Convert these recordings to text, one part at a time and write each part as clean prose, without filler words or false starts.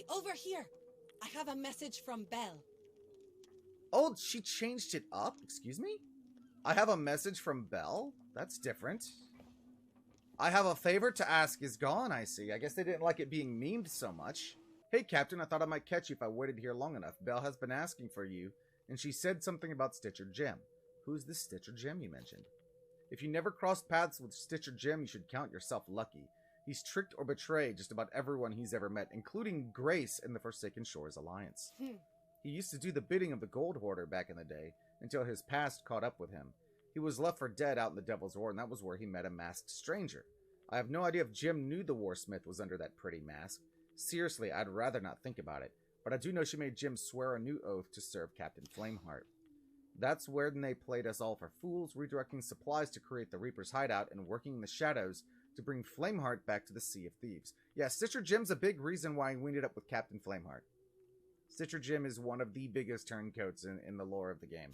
over here. I have a message from Belle. Oh, she changed it up? Excuse me? I have a message from Belle? That's different. I have a favor to ask is gone, I see. I guess they didn't like it being memed so much. Hey, Captain, I thought I might catch you if I waited here long enough. Belle has been asking for you, and she said something about Stitcher Jim. Who's this Stitcher Jim you mentioned? If you never crossed paths with Stitcher Jim, you should count yourself lucky. He's tricked or betrayed just about everyone he's ever met, including Grace in the Forsaken Shores Alliance. He used to do the bidding of the Gold Hoarder back in the day, until his past caught up with him. He was left for dead out in the Devil's War, and that was where he met a masked stranger. I have no idea if Jim knew the Warsmith was under that pretty mask. Seriously, I'd rather not think about it, but I do know she made Jim swear a new oath to serve Captain Flameheart. That's when they played us all for fools, redirecting supplies to create the Reaper's hideout and working in the shadows to bring Flameheart back to the Sea of Thieves. Yeah, Stitcher Jim's a big reason why we ended up with Captain Flameheart. Stitcher Jim is one of the biggest turncoats in the lore of the game.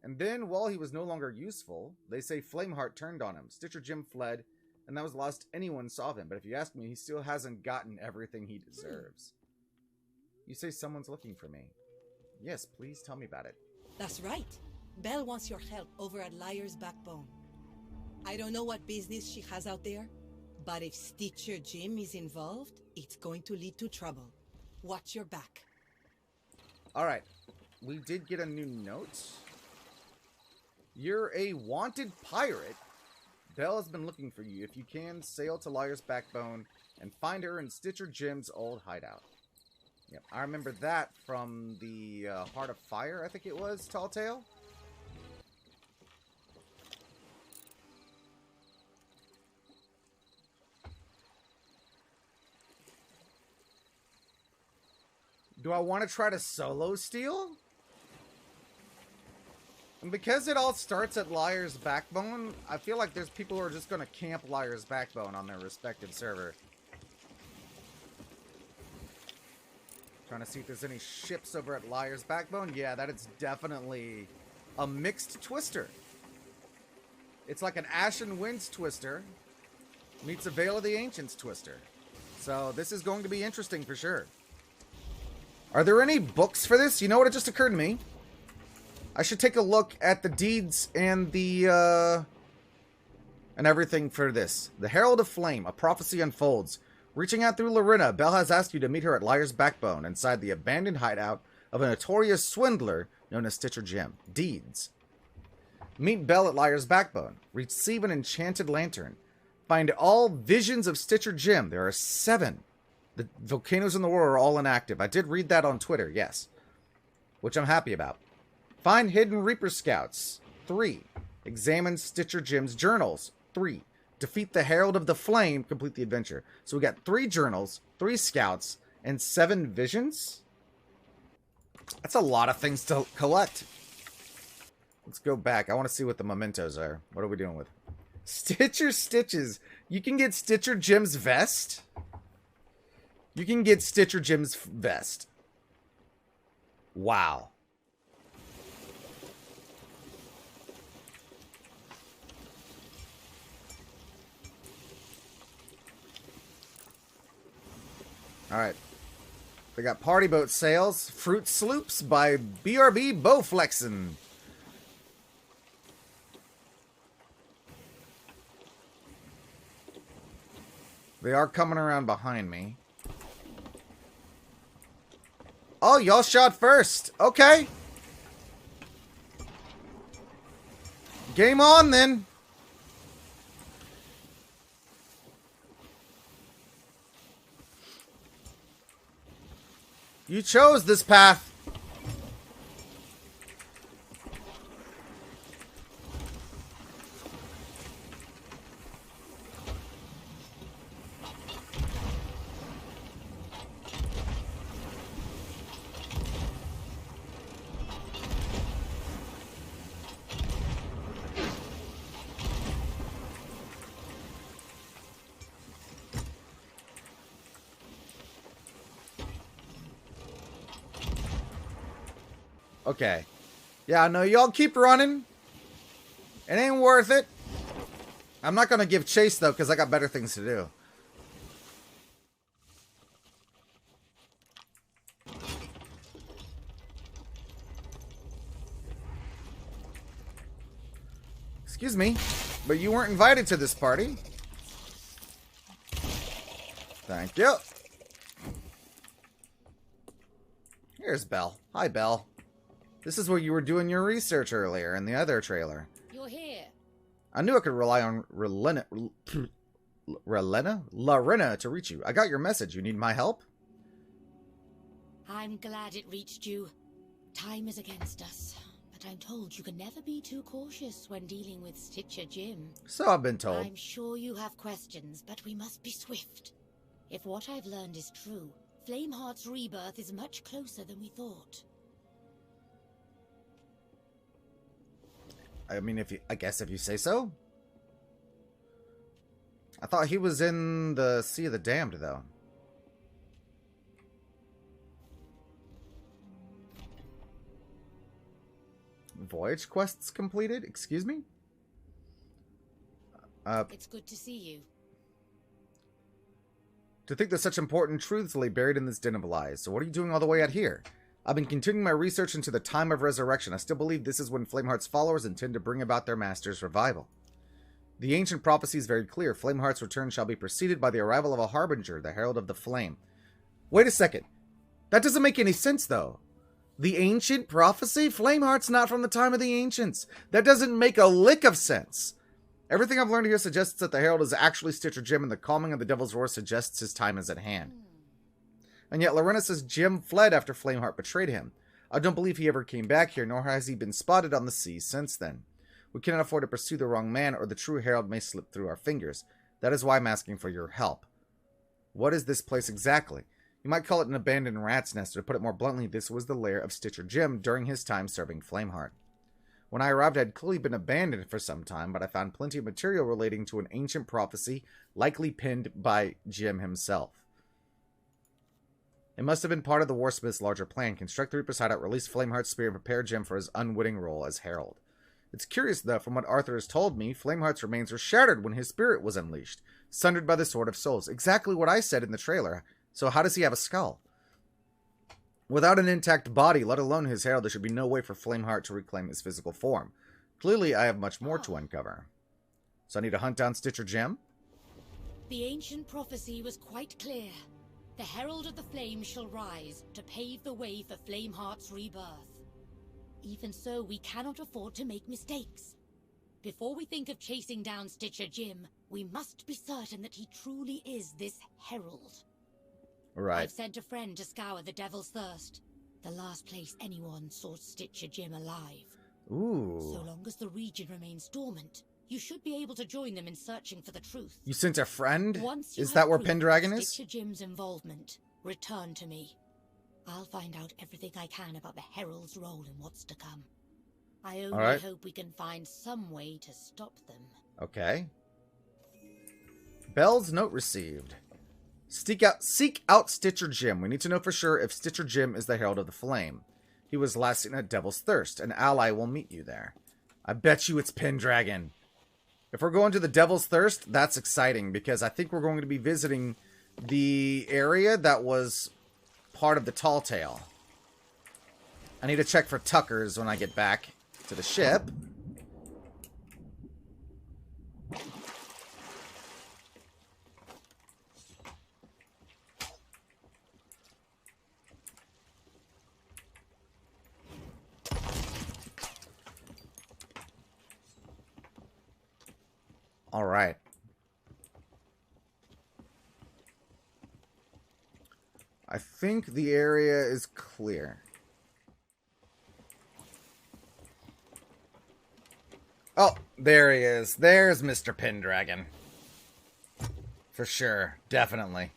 And then, while he was no longer useful, they say Flameheart turned on him. Stitcher Jim fled, and that was the last anyone saw of him. But if you ask me, he still hasn't gotten everything he deserves. You say someone's looking for me. Yes, please tell me about it. That's right. Belle wants your help over at Liar's Backbone. I don't know what business she has out there, but if Stitcher Jim is involved, it's going to lead to trouble. Watch your back. Alright, we did get a new note. You're a wanted pirate. Belle has been looking for you. If you can, sail to Liar's Backbone and find her in Stitcher Jim's old hideout. Yep, I remember that from the Heart of Fire, I think it was, Tall Tale. Do I want to try to solo steal? And because it all starts at Liar's Backbone, I feel like there's people who are just going to camp Liar's Backbone on their respective server. Trying to see if there's any ships over at Liar's Backbone. Yeah, that is definitely a mixed twister. It's like an Ashen Winds twister meets a Veil of the Ancients twister. So this is going to be interesting for sure. Are there any books for this? You know what, it just occurred to me. I should take a look at the deeds and the, and everything for this. The Herald of Flame, a prophecy unfolds. Reaching out through Lorena, Belle has asked you to meet her at Liar's Backbone, inside the abandoned hideout of a notorious swindler known as Stitcher Jim. Deeds. Meet Belle at Liar's Backbone. Receive an enchanted lantern. Find all visions of Stitcher Jim. There are 7. The volcanoes in the world are all inactive. I did read that on Twitter, yes. Which I'm happy about. Find hidden Reaper Scouts. 3. Examine Stitcher Jim's journals. 3. Defeat the Herald of the Flame. Complete the adventure. So we got 3 journals, 3 scouts, and 7 visions? That's a lot of things to collect. Let's go back. I want to see what the mementos are. What are we doing with? Stitcher Stitches. You can get Stitcher Jim's vest? You can get Stitcher Jim's vest. Wow. Alright. They got party boat sales. Fruit Sloops by BRB Bowflexin. They are coming around behind me. Oh, y'all shot first. Okay. Game on, then. You chose this path. Okay. Yeah, no, y'all keep running. It ain't worth it. I'm not going to give chase, though, because I got better things to do. Excuse me, but you weren't invited to this party. Thank you. Here's Belle. Hi, Belle. This is where you were doing your research earlier in the other trailer. You're here. I knew I could rely on Lorena to reach you. I got your message. You need my help? I'm glad it reached you. Time is against us, but I'm told you can never be too cautious when dealing with Stitcher Jim. So I've been told. I'm sure you have questions, but we must be swift. If what I've learned is true, Flameheart's rebirth is much closer than we thought. I mean, I guess if you say so. I thought he was in the Sea of the Damned, though. Voyage quests completed? Excuse me? It's good to see you. To think there's such important truths lay buried in this den of lies. So what are you doing all the way out here? I've been continuing my research into the time of resurrection. I still believe this is when Flameheart's followers intend to bring about their master's revival. The ancient prophecy is very clear. Flameheart's return shall be preceded by the arrival of a harbinger, the Herald of the Flame. Wait a second. That doesn't make any sense, though. The ancient prophecy? Flameheart's not from the time of the ancients. That doesn't make a lick of sense. Everything I've learned here suggests that the Herald is actually Stitcher Jim, and the calming of the Devil's Roar suggests his time is at hand. And yet Lorena says Jim fled after Flameheart betrayed him. I don't believe he ever came back here, nor has he been spotted on the seas since then. We cannot afford to pursue the wrong man, or the true Herald may slip through our fingers. That is why I'm asking for your help. What is this place exactly? You might call it an abandoned rat's nest, or to put it more bluntly, this was the lair of Stitcher Jim during his time serving Flameheart. When I arrived, it had clearly been abandoned for some time, but I found plenty of material relating to an ancient prophecy, likely penned by Jim himself. It must have been part of the Warsmith's larger plan. Construct the Reaper's Hideout, release Flameheart's spear, and prepare Jim for his unwitting role as Herald. It's curious, though, from what Arthur has told me, Flameheart's remains were shattered when his spirit was unleashed, sundered by the Sword of Souls. Exactly what I said in the trailer. So how does he have a skull? Without an intact body, let alone his Herald, there should be no way for Flameheart to reclaim his physical form. Clearly, I have much more to uncover. So I need to hunt down Stitcher Jim? The ancient prophecy was quite clear. The Herald of the Flame shall rise to pave the way for Flameheart's rebirth. Even so, we cannot afford to make mistakes. Before we think of chasing down Stitcher Jim, we must be certain that he truly is this Herald. Right. I've sent a friend to scour the Devil's Thirst, the last place anyone saw Stitcher Jim alive. Ooh. So long as the region remains dormant, you should be able to join them in searching for the truth. You sent a friend? Once you Is have that where proof Pendragon of is? Stitcher Jim's involvement, return to me. I'll find out everything I can about the Herald's role in what's to come. I only hope we can find some way to stop them. Okay. Belle's note received. Seek out Stitcher Jim. We need to know for sure if Stitcher Jim is the Herald of the Flame. He was last seen at Devil's Thirst. An ally will meet you there. I bet you it's Pendragon. If we're going to the Devil's Thirst, that's exciting, because I think we're going to be visiting the area that was part of the Tall Tale. I need to check for Tuckers when I get back to the ship. All right. I think the area is clear. Oh, there he is. There's Mr. Pendragon. For sure. Definitely.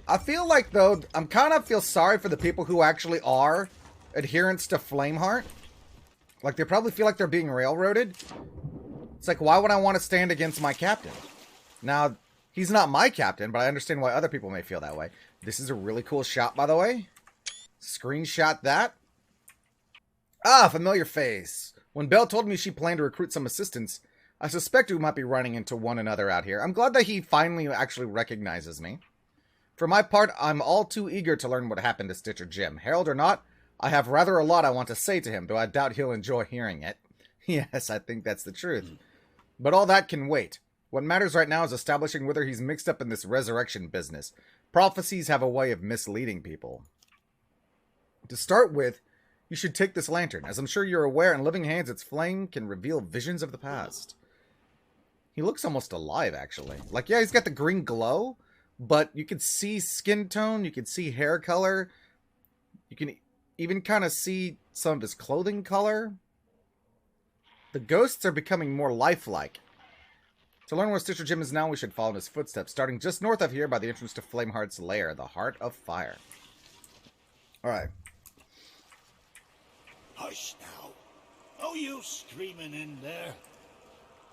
I feel like, though, I'm kind of feel sorry for the people who actually are adherents to Flameheart. Like, they probably feel like they're being railroaded. It's like, why would I want to stand against my captain? Now, he's not my captain, but I understand why other people may feel that way. This is a really cool shot, by the way. Screenshot that. Ah, familiar face. When Belle told me she planned to recruit some assistants, I suspect we might be running into one another out here. I'm glad that he finally actually recognizes me. For my part, I'm all too eager to learn what happened to Stitcher Jim. Herald or not, I have rather a lot I want to say to him, though I doubt he'll enjoy hearing it. Yes, I think that's the truth. But all that can wait. What matters right now is establishing whether he's mixed up in this resurrection business. Prophecies have a way of misleading people. To start with, you should take this lantern. As I'm sure you're aware, in living hands, its flame can reveal visions of the past. He looks almost alive, actually. Like, yeah, he's got the green glow, but you can see skin tone, you can see hair color, you can even kind of see some of his clothing color. The ghosts are becoming more lifelike. To learn where Stitcher Jim is now, we should follow in his footsteps, starting just north of here by the entrance to Flameheart's lair, the Heart of Fire. Alright. Hush now. No use screaming in there.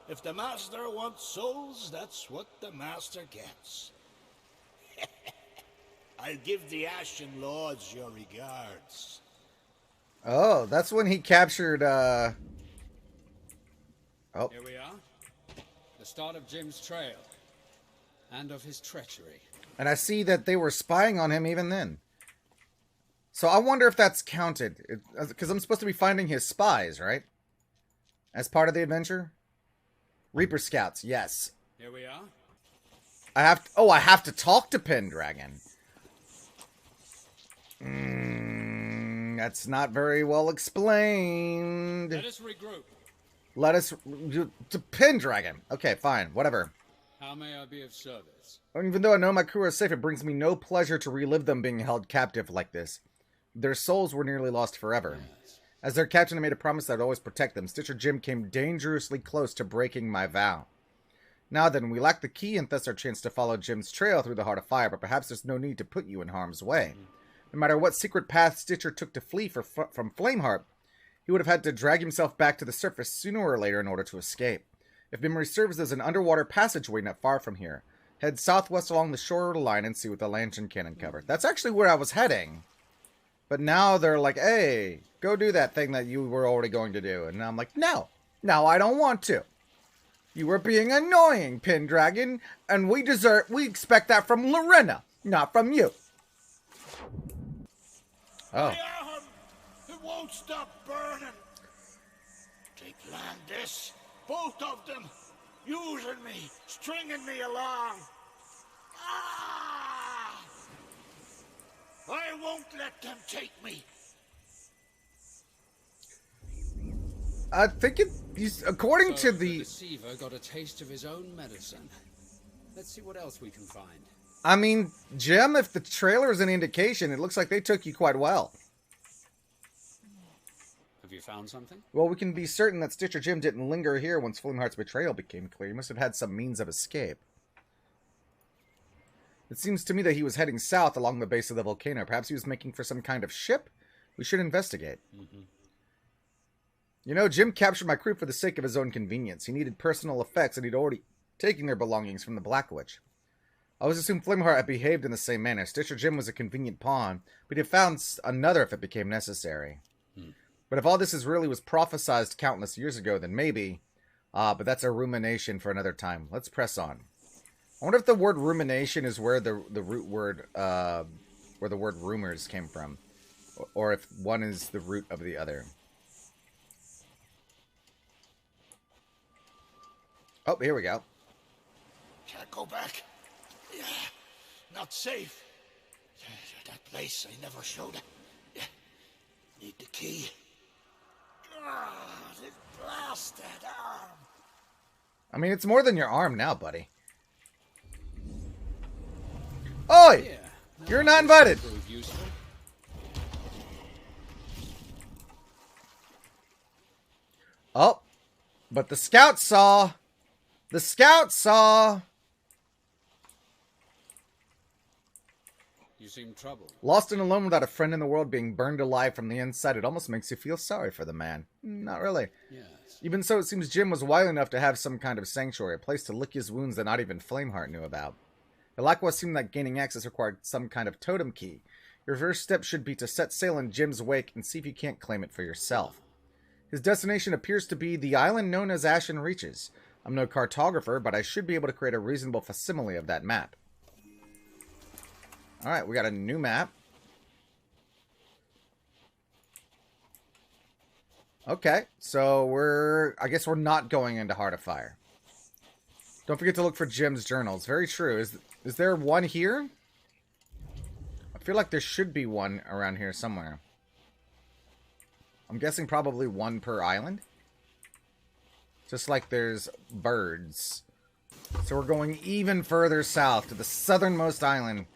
If the Master wants souls, that's what the Master gets. I'll give the Ashen Lords your regards. Oh, that's when he captured, Oh. Here we are. The start of Jim's trail. And of his treachery. And I see that they were spying on him even then. So I wonder if that's counted. Because I'm supposed to be finding his spies, right? As part of the adventure? Reaper Scouts, yes. Here we are. I have to talk to Pendragon. That's not very well explained. Let us regroup. To Pendragon. Okay, fine, whatever. How may I be of service? Even though I know my crew are safe, it brings me no pleasure to relive them being held captive like this. Their souls were nearly lost forever. Yes. As their captain, I made a promise that I'd always protect them. Stitcher Jim came dangerously close to breaking my vow. Now then, we lack the key and thus our chance to follow Jim's trail through the Heart of Fire, but perhaps there's no need to put you in harm's way. No matter what secret path Stitcher took to flee from Flameheart, he would have had to drag himself back to the surface sooner or later in order to escape. If memory serves, there's an underwater passageway not far from here. Head southwest along the shoreline and see what the lantern cannon covered. That's actually where I was heading. But now they're like, hey, go do that thing that you were already going to do. And I'm like, no, I don't want to. You were being annoying, Pendragon, and we expect that from Lorena, not from you. Oh. It won't stop burning. Take Landis, both of them, using me, stringing me along. Ah! I won't let them take me. I think according to the deceiver got a taste of his own medicine. Let's see what else we can find. I mean, Jim, if the trailer is an indication, it looks like they took you quite well. Have you found something? Well, we can be certain that Stitcher Jim didn't linger here once Flameheart's betrayal became clear. He must have had some means of escape. It seems to me that he was heading south along the base of the volcano. Perhaps he was making for some kind of ship? We should investigate. You know, Jim captured my crew for the sake of his own convenience. He needed personal effects, and he'd already taken their belongings from the Black Witch. I always assumed Flameheart had behaved in the same manner. Stitcher Jim was a convenient pawn, but he'd have found another if it became necessary. But if all this was prophesized countless years ago, then maybe. But that's a rumination for another time. Let's press on. I wonder if the word rumination is where the root word, where the word rumors came from. Or if one is the root of the other. Oh, here we go. Can't go back. Yeah, not safe. That place I never showed. Need the key. This blasted arm. I mean, it's more than your arm now, buddy. Oi! Yeah, You're not invited. Oh, but the scout saw. The scout saw. You seem troubled. Lost and alone without a friend in the world, being burned alive from the inside. It almost makes you feel sorry for the man. Not really. Yes. Even so, it seems Jim was wily enough to have some kind of sanctuary, a place to lick his wounds that not even Flameheart knew about. It likewise seemed that gaining access required some kind of totem key. Your first step should be to set sail in Jim's wake and see if you can't claim it for yourself. His destination appears to be the island known as Ashen Reaches. I'm no cartographer, but I should be able to create a reasonable facsimile of that map. Alright, we got a new map. Okay, so I guess we're not going into Heart of Fire. Don't forget to look for Jim's journals. Very true. Is there one here? I feel like there should be one around here somewhere. I'm guessing probably one per island. Just like there's birds. So we're going even further south to the southernmost island.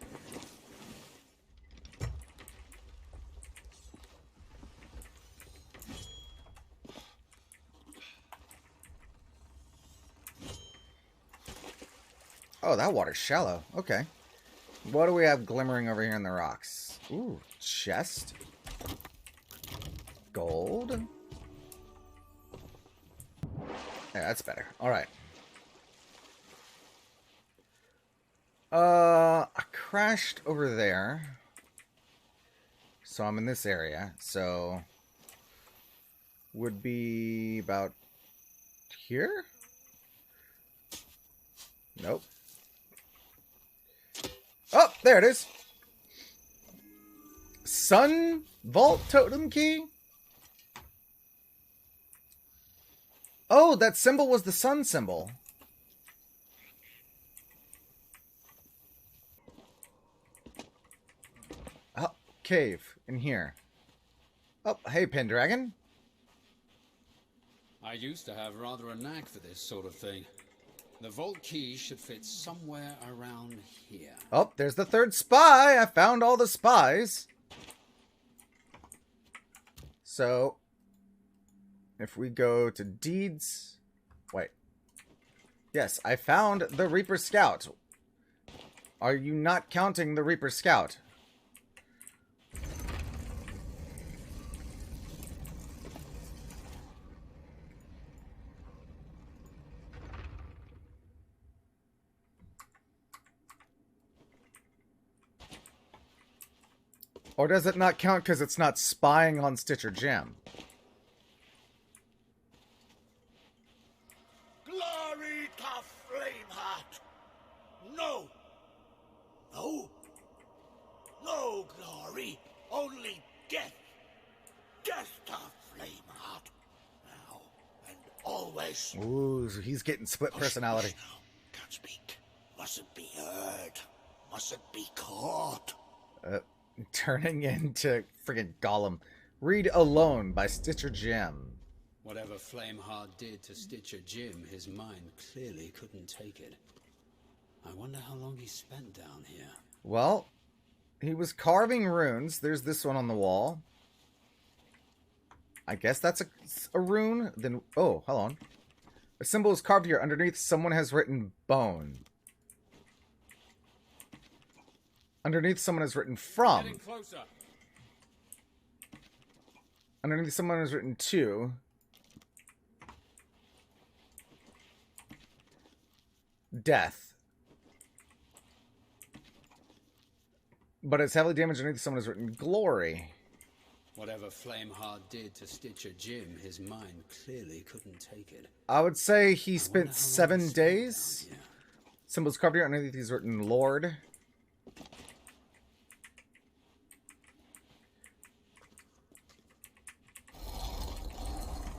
Oh, that water's shallow. Okay. What do we have glimmering over here in the rocks? Ooh, chest. Gold. Yeah, that's better. Alright. I crashed over there. So I'm in this area. So would be about here? Nope. Oh, there it is. Sun Vault Totem Key? Oh, that symbol was the sun symbol. Oh, cave in here. Oh, hey, Pendragon. I used to have rather a knack for this sort of thing. The vault key should fit somewhere around here. Oh, there's the third spy. I found all the spies. So, if we go to deeds... Wait. Yes, I found the Reaper Scout. Are you not counting the Reaper Scout? Or does it not count because it's not spying on Stitcher Jim? Glory to Flameheart! No! No! No glory! Only death! Death to Flameheart! Now and always. Ooh, he's getting split personality. Hush now. Can't speak. Mustn't be heard. Mustn't be caught. Turning into friggin' Gollum. Read Alone by Stitcher Jim. Whatever Flameheart did to Stitcher Jim, his mind clearly couldn't take it. I wonder how long he spent down here. Well, he was carving runes. There's this one on the wall. I guess that's a rune. Then, oh, hold on. A symbol is carved here. Underneath, someone has written bone. Underneath, someone has written from. Getting closer. Underneath, someone has written to. Death. But it's heavily damaged. Underneath, someone has written glory. Whatever Flameheart did to Stitcher Jim, his mind clearly couldn't take it. I would say he spent 7 days. Symbols carved here. Underneath, he's written Lord.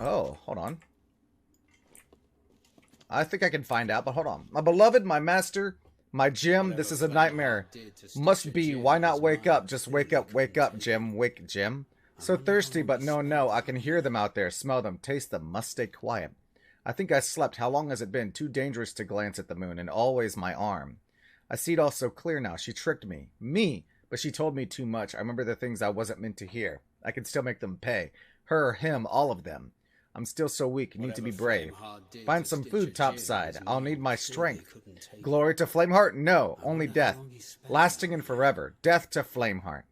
Oh, hold on. I think I can find out, but hold on. My beloved, my master, my Jim, this is a nightmare. Must be, why not wake up? Just wake up, Jim. Wake, Jim. So thirsty, but no, I can hear them out there, smell them, taste them, must stay quiet. I think I slept. How long has it been? Too dangerous to glance at the moon, and always my arm. I see it all so clear now. She tricked me. Me! But she told me too much. I remember the things I wasn't meant to hear. I can still make them pay. Her, him, all of them. I'm still so weak. Need to be brave. Find some food topside. I'll need my strength. Glory to Flameheart? No, only death. Lasting and forever. Death to Flameheart.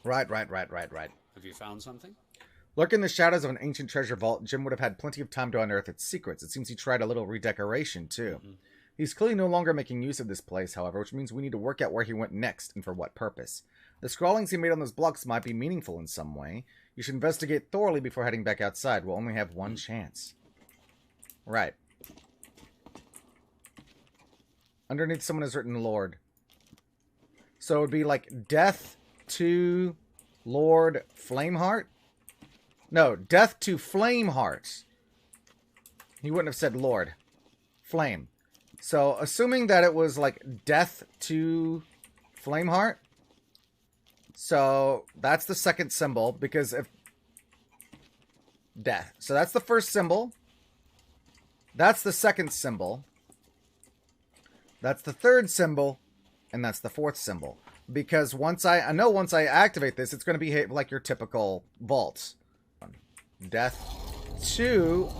Right. Have you found something? Lurk in the shadows of an ancient treasure vault. Jim would have had plenty of time to unearth its secrets. It seems he tried a little redecoration, too. He's clearly no longer making use of this place, however, which means we need to work out where he went next and for what purpose. The scrawlings he made on those blocks might be meaningful in some way. You should investigate thoroughly before heading back outside. We'll only have one chance. Right. Underneath someone has written Lord. So it would be like death to Lord Flameheart? No, death to Flameheart. He wouldn't have said Lord. Flame. So, assuming that it was like death to Flameheart. So, that's the second symbol, because if... Death. So, that's the first symbol. That's the second symbol. That's the third symbol. And that's the fourth symbol. Because once I activate this, it's going to be like your typical vault. Death to...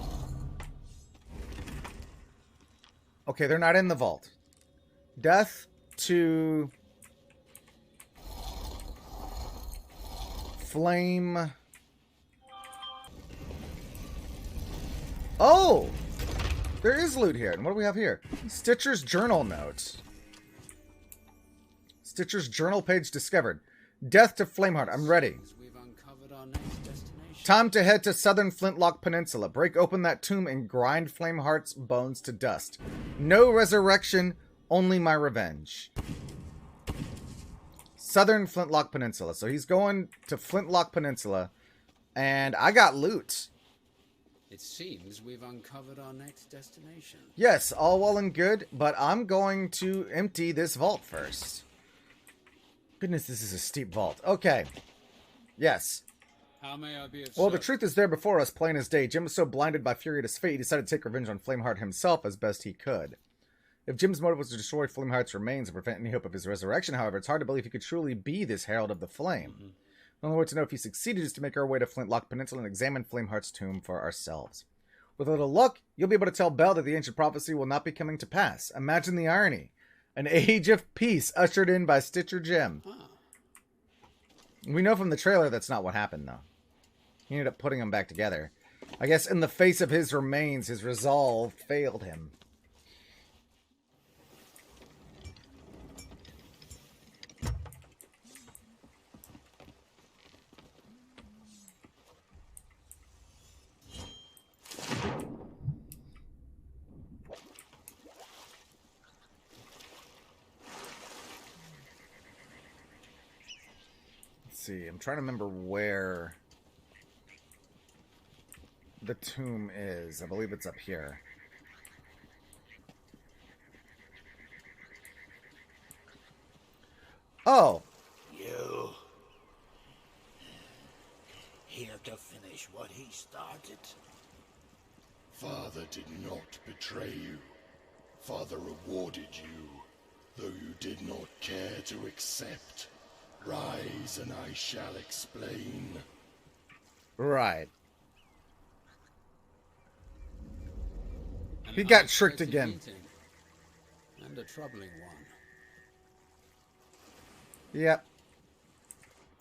Okay, they're not in the vault. Death to... Flame... Oh! There is loot here. And what do we have here? Stitcher's journal notes. Stitcher's journal page discovered. Death to Flameheart. I'm ready. Time to head to southern Flintlock Peninsula. Break open that tomb and grind Flameheart's bones to dust. No resurrection, only my revenge. Southern Flintlock Peninsula. So he's going to Flintlock Peninsula. And I got loot. It seems we've uncovered our next destination. Yes, all well and good, but I'm going to empty this vault first. Goodness, this is a steep vault. Okay. Yes. How may I be of Well, the service? truth is there before us, plain as day. Jim was so blinded by fury at his fate, he decided to take revenge on Flameheart himself as best he could. If Jim's motive was to destroy Flameheart's remains and prevent any hope of his resurrection, however, it's hard to believe he could truly be this Herald of the Flame. The only way to know if he succeeded is to make our way to Flintlock Peninsula and examine Flameheart's tomb for ourselves. With a little luck, you'll be able to tell Belle that the ancient prophecy will not be coming to pass. Imagine the irony. An age of peace ushered in by Stitcher Jim. Ah, We know from the trailer that's not what happened, though. He ended up putting them back together. I guess in the face of his remains, his resolve failed him. See, I'm trying to remember where the tomb is. I believe it's up here. Oh! You... here to finish what he started? Father did not betray you. Father rewarded you, though you did not care to accept. Rise, and I shall explain. Right. an He got tricked unexpected again. meeting, and a troubling one. Yep.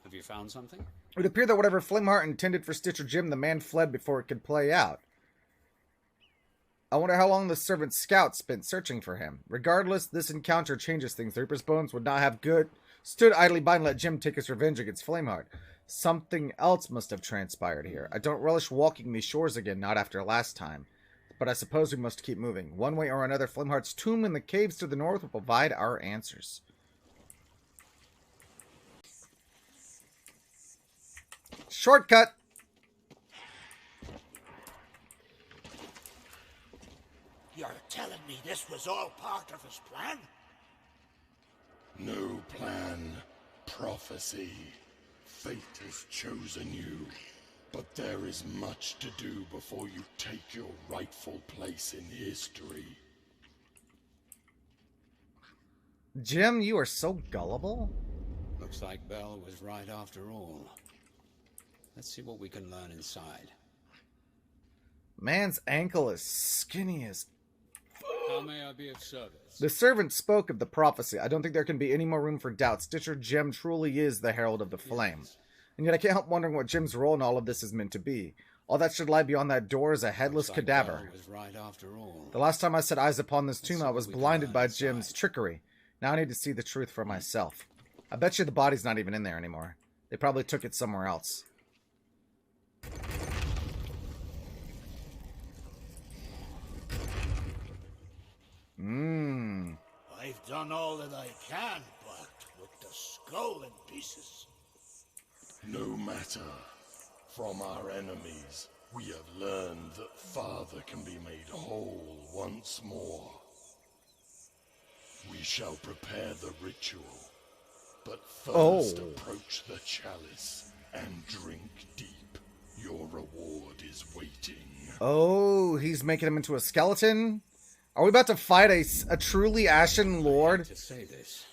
Have you found something? It would appear that whatever Flameheart intended for Stitcher Jim, the man fled before it could play out. I wonder how long the servant scout spent searching for him. Regardless, this encounter changes things. The Reaper's Bones would not have stood idly by and let Jim take his revenge against Flameheart. Something else must have transpired here. I don't relish walking these shores again, not after last time. But I suppose we must keep moving. One way or another, Flameheart's tomb in the caves to the north will provide our answers. Shortcut! You're telling me this was all part of his plan? No plan, prophecy. Fate has chosen you. But there is much to do before you take your rightful place in history. Jim, you are so gullible. Looks like Belle was right after all. Let's see what we can learn inside. Man's ankle is skinny as... How may I be of service? The servant spoke of the prophecy. I don't think there can be any more room for doubt. Stitcher Jim truly is the Herald of the Flame. Yes. And yet I can't help wondering what Jim's role in all of this is meant to be. All that should lie beyond that door is a headless Looks like cadaver. Belle was right after all. The last time I set eyes upon this tomb, see I what was we can blinded learn by inside. Jim's trickery. Now I need to see the truth for myself. I bet you the body's not even in there anymore. They probably took it somewhere else. I've done all that I can, but with the skull in pieces. No matter. From our enemies, we have learned that Father can be made whole once more. We shall prepare the ritual, but first approach the chalice and drink deep. Your reward is waiting. Oh, he's making him into a skeleton? Are we about to fight a truly Ashen Lord? I hate to say this,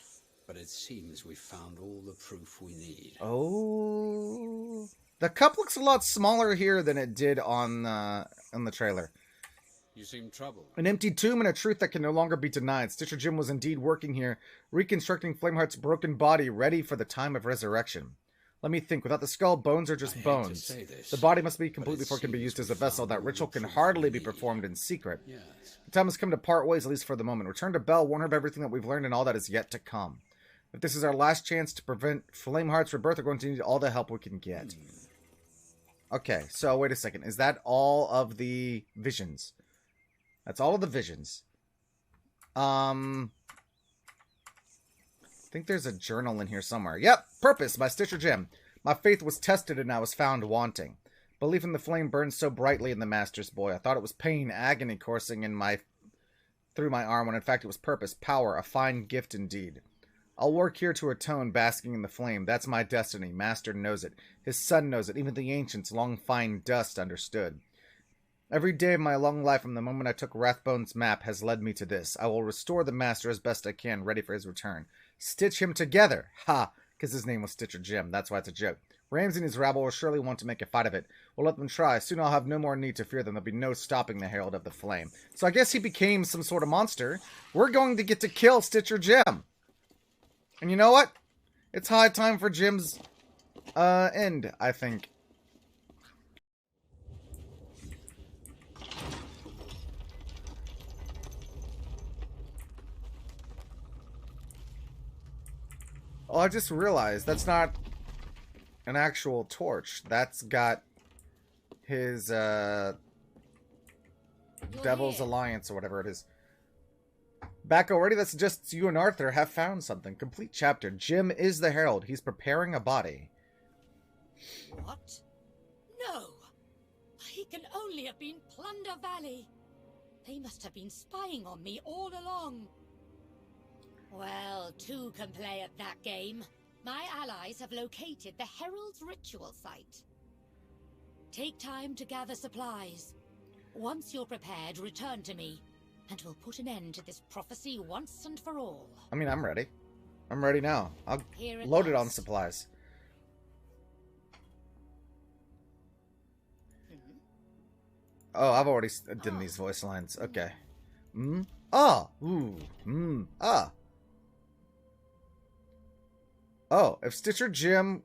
but it seems we found all the proof we need. Oh, the cup looks a lot smaller here than it did on the trailer. You seem troubled. An empty tomb and a truth that can no longer be denied. Stitcher Jim was indeed working here, reconstructing Flameheart's broken body, ready for the time of resurrection. Let me think. Without the skull, bones are just bones. The body must be complete before it can be used as a vessel. That ritual can hardly be performed in secret. Yes. The time has come to part ways, at least for the moment. Return to Belle, warn her of everything that we've learned and all that is yet to come. If this is our last chance to prevent Flameheart's rebirth, we're going to need all the help we can get. Okay, so wait a second. Is that all of the visions? That's all of the visions. I think there's a journal in here somewhere. Yep, Purpose by Stitcher Jim. My faith was tested and I was found wanting. Belief in the flame burned so brightly in the Master's boy. I thought it was pain, agony coursing through my arm, when in fact it was purpose, power, a fine gift indeed. I'll work here to atone, basking in the flame. That's my destiny. Master knows it. His son knows it. Even the ancients, long fine dust, understood. Every day of my long life from the moment I took Rathbone's map has led me to this. I will restore the Master as best I can, ready for his return. Stitch him together! Ha! Because his name was Stitcher Jim. That's why it's a joke. Ramsey and his rabble will surely want to make a fight of it. We'll let them try. Soon I'll have no more need to fear them. There'll be no stopping the Herald of the Flame. So I guess he became some sort of monster. We're going to get to kill Stitcher Jim. And you know what? It's high time for Jim's end, I think. Oh, I just realized that's not an actual torch. That's got his Devil's Alliance or whatever it is. Back already? That suggests you and Arthur have found something. Complete chapter. Jim is the Herald. He's preparing a body. What? No! He can only have been Plunder Valley. They must have been spying on me all along. Well, two can play at that game. My allies have located the Herald's ritual site. Take time to gather supplies. Once you're prepared, return to me, and we'll put an end to this prophecy once and for all. I mean, I'm ready. I'm ready now. I'll load it on supplies. Oh, I've already done these voice lines. Okay. Ah. Ooh. Ah. Oh, if Stitcher Jim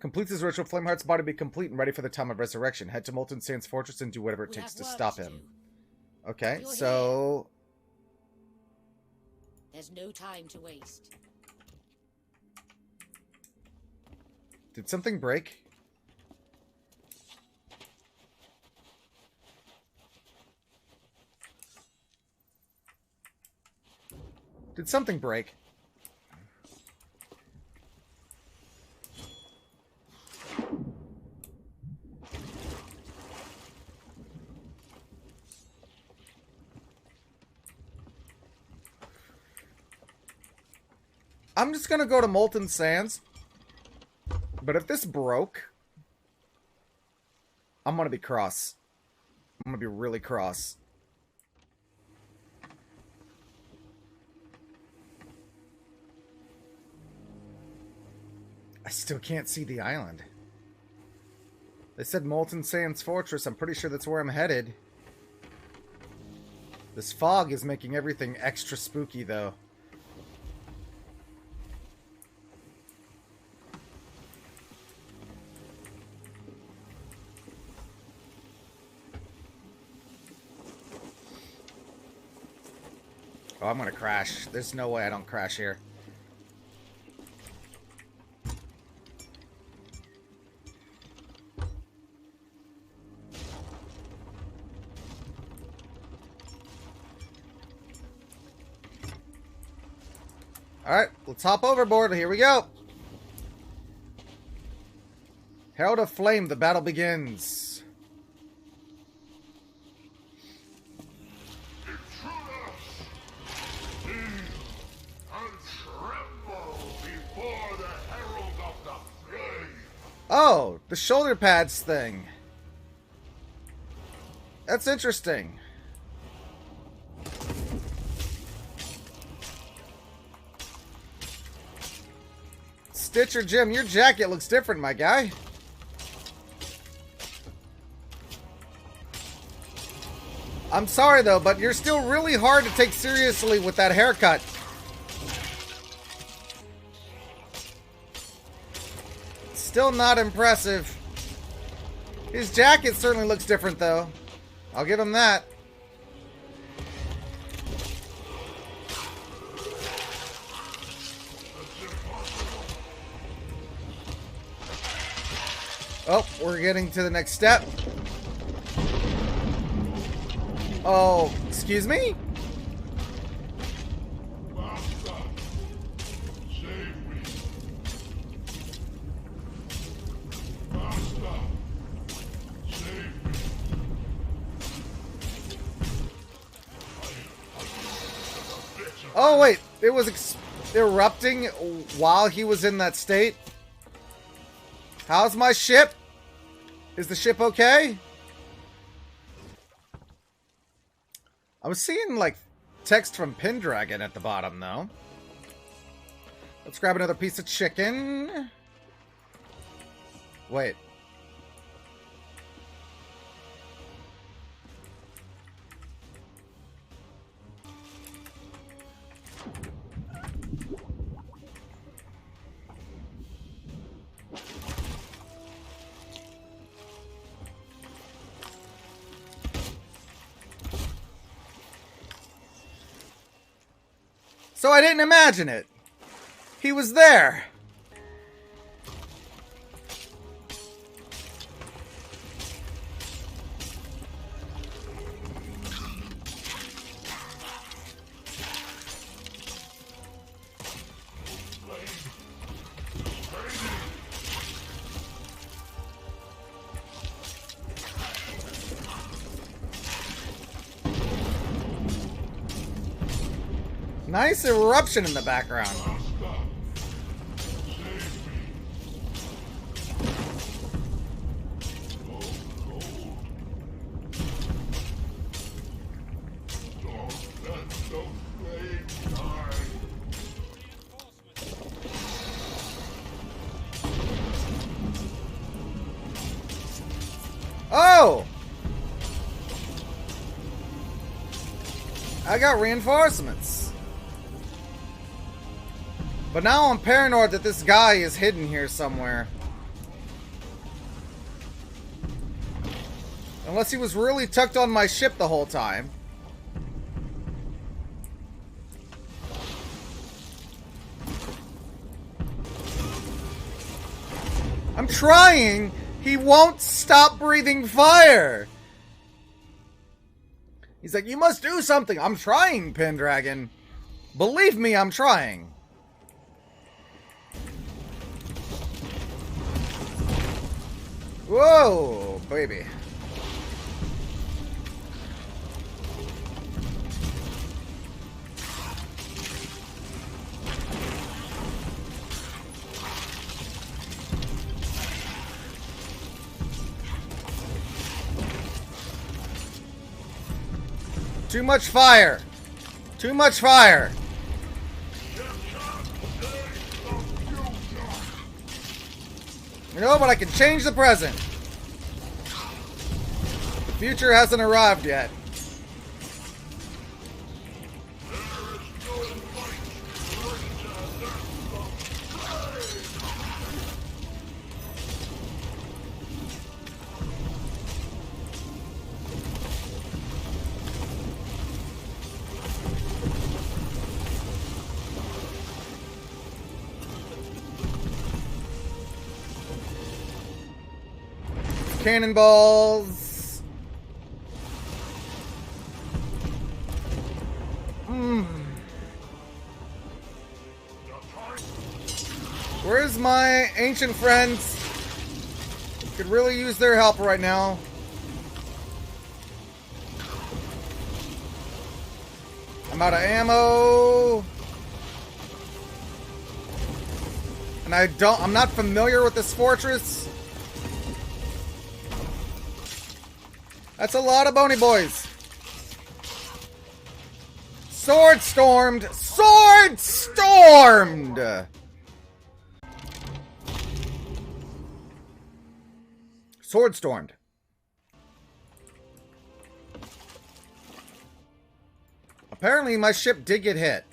completes his ritual, Flameheart's body will be complete and ready for the time of resurrection. Head to Molten Sands Fortress and do whatever it takes to stop him. Okay, so... There's no time to waste. Did something break? Did something break? I'm just gonna go to Molten Sands. But if this broke, I'm gonna be cross. I'm gonna be really cross. I still can't see the island. They said Molten Sands Fortress. I'm pretty sure that's where I'm headed. This fog is making everything extra spooky, though. Oh, I'm gonna crash. There's no way I don't crash here. Alright, let's hop overboard. Here we go. Herald of Flame, the battle begins. Oh, the shoulder pads thing. That's interesting. Stitcher Jim, your jacket looks different, my guy. I'm sorry though, but you're still really hard to take seriously with that haircut. Still not impressive. His jacket certainly looks different though. I'll give him that. Oh, we're getting to the next step. Oh, excuse me? Oh, wait. It was erupting while he was in that state? How's my ship? Is the ship okay? I was seeing, like, text from Pendragon at the bottom, though. Let's grab another piece of chicken. Wait. So I didn't imagine it. He was there. Nice eruption in the background. Oh! I got reinforcements. But now I'm paranoid that this guy is hidden here somewhere. Unless he was really tucked on my ship the whole time. I'm trying! He won't stop breathing fire! He's like, you must do something! I'm trying, Pendragon. Believe me, I'm trying. Whoa, baby. Too much fire. Too much fire. You know, but I can change the present. The future hasn't arrived yet. Cannonballs. Where's my ancient friends? Could really use their help right now. I'm out of ammo. And I'm not familiar with this fortress. That's a lot of bony boys. Sword stormed! Sword stormed! Sword stormed. Apparently my ship did get hit.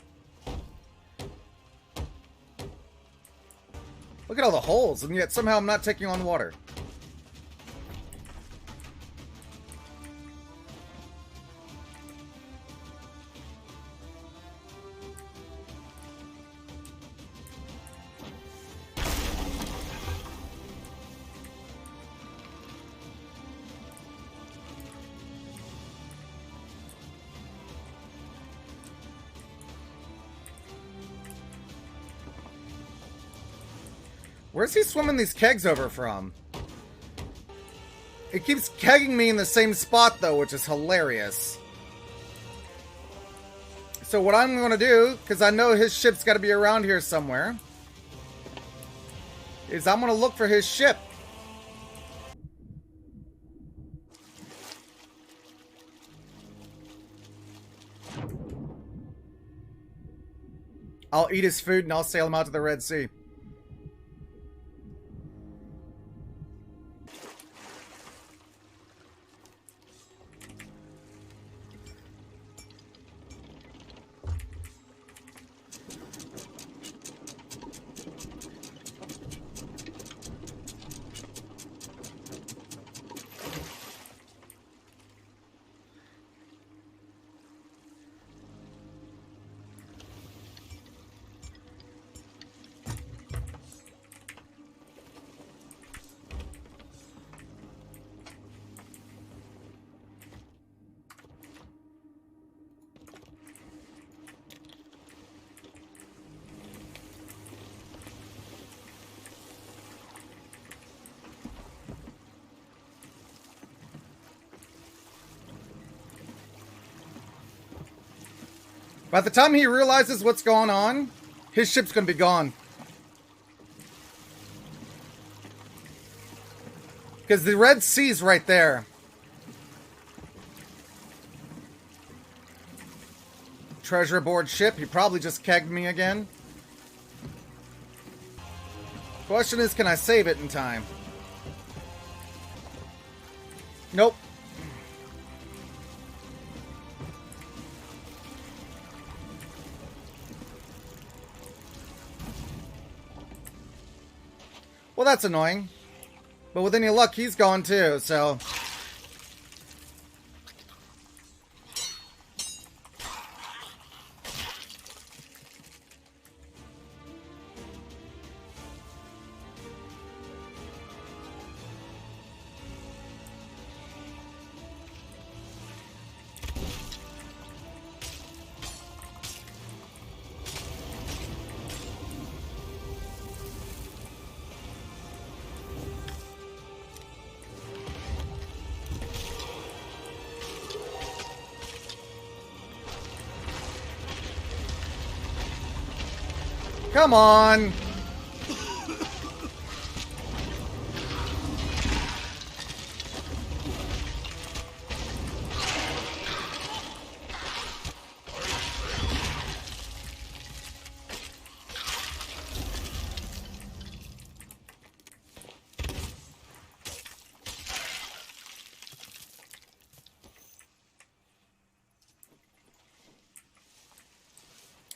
Look at all the holes, and yet somehow I'm not taking on water. Where's he swimming these kegs over from? It keeps kegging me in the same spot, though, which is hilarious. So what I'm going to do, because I know his ship's got to be around here somewhere, is I'm going to look for his ship. I'll eat his food and I'll sail him out to the Red Sea. By the time he realizes what's going on, his ship's gonna be gone. Because the Red Sea's right there. Treasure aboard ship. He probably just kegged me again. Question is, can I save it in time? Nope. Well, that's annoying. But with any luck, he's gone too, so... Come on!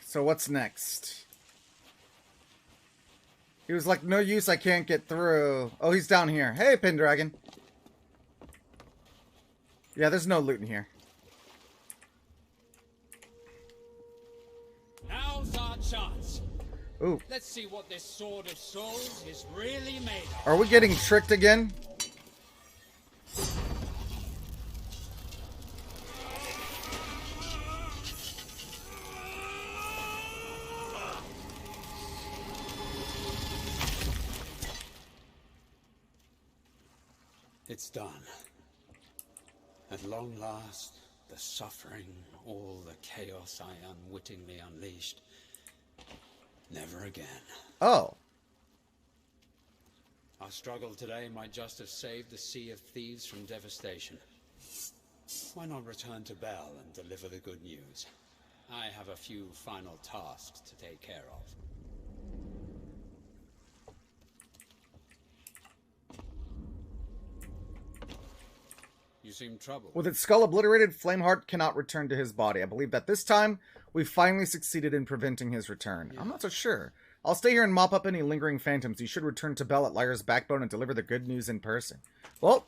So what's next? He was like, no use, I can't get through. Oh, he's down here. Hey, Pendragon. Yeah, there's no loot in here. Now's our chance. Ooh. Let's see what this Sword of Souls is really made of. Are we getting tricked again? It's done. At long last, the suffering, all the chaos I unwittingly unleashed. Never again. Oh. Our struggle today might just have saved the Sea of Thieves from devastation. Why not return to Bell and deliver the good news? I have a few final tasks to take care of. You seem troubled. With its skull obliterated, Flameheart cannot return to his body. I believe that this time, we finally succeeded in preventing his return. Yeah. I'm not so sure. I'll stay here and mop up any lingering phantoms. You should return to Bell at Liar's Backbone and deliver the good news in person. Well,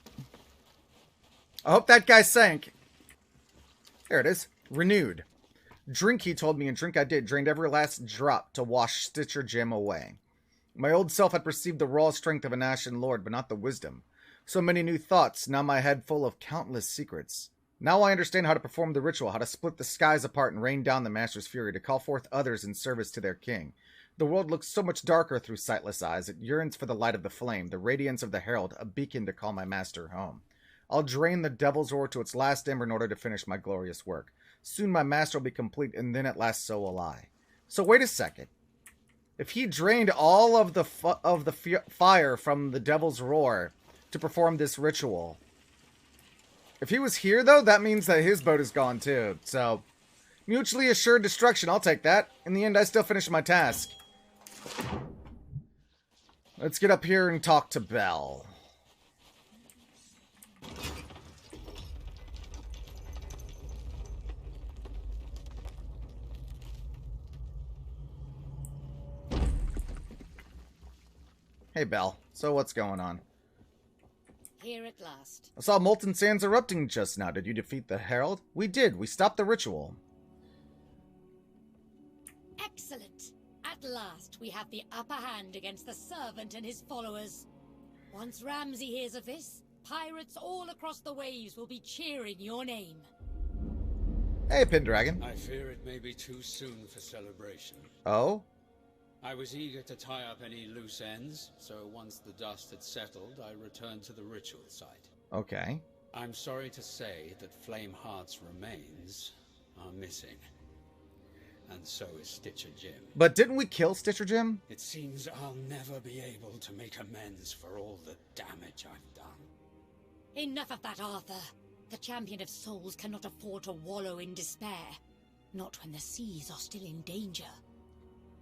I hope that guy sank. There it is. Renewed. Drink, he told me, and drink I did. Drained every last drop to wash Stitcher Jim away. My old self had perceived the raw strength of an Ashen Lord, but not the wisdom. So many new thoughts, now my head full of countless secrets. Now I understand how to perform the ritual, how to split the skies apart and rain down the Master's fury, to call forth others in service to their king. The world looks so much darker through sightless eyes. It yearns for the light of the flame, the radiance of the Herald, a beacon to call my master home. I'll drain the Devil's Roar to its last ember in order to finish my glorious work. Soon my master will be complete, and then at last so will I. So wait a second. If he drained all of the fire from the Devil's Roar to perform this ritual, if he was here, though, that means that his boat is gone, too. So, mutually assured destruction, I'll take that. In the end, I still finished my task. Let's get up here and talk to Bell. Hey, Bell. So what's going on? Here at last. I saw molten sands erupting just now. Did you defeat the Herald? We did. We stopped the ritual. Excellent. At last, we have the upper hand against the servant and his followers. Once Ramsay hears of this, pirates all across the waves will be cheering your name. Hey, Pendragon. I fear it may be too soon for celebration. Oh? I was eager to tie up any loose ends, so once the dust had settled, I returned to the ritual site. Okay. I'm sorry to say that Flameheart's remains are missing. And so is Stitcher Jim. But didn't we kill Stitcher Jim? It seems I'll never be able to make amends for all the damage I've done. Enough of that, Arthur. The Champion of Souls cannot afford to wallow in despair. Not when the seas are still in danger.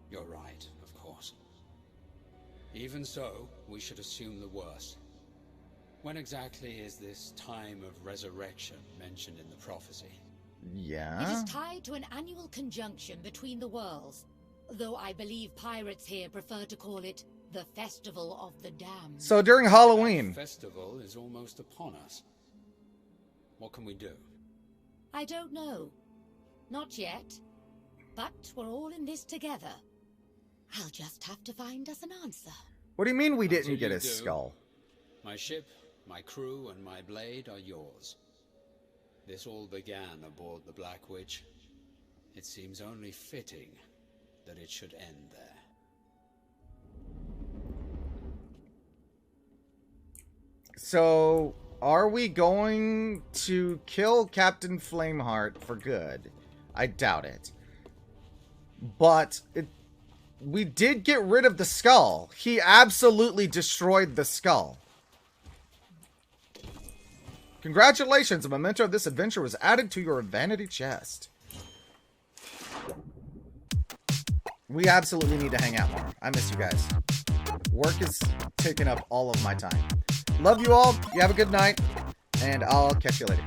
You're right, of course. Even so, we should assume the worst. When exactly is this time of resurrection mentioned in the prophecy? Yeah? It is tied to an annual conjunction between the worlds, though I believe pirates here prefer to call it the Festival of the Damned. So during Halloween. That festival is almost upon us. What can we do? I don't know. Not yet. But we're all in this together. I'll just have to find us an answer. What do you mean we didn't Until get you his do, skull? My ship, my crew, and my blade are yours. This all began aboard the Black Witch. It seems only fitting that it should end there. So, are we going to kill Captain Flameheart for good? I doubt it. But we did get rid of the skull. He absolutely destroyed the skull. Congratulations, a memento of this adventure was added to your vanity chest. We absolutely need to hang out more. I miss you guys. Work is taking up all of my time. Love you all. You have a good night. And I'll catch you later.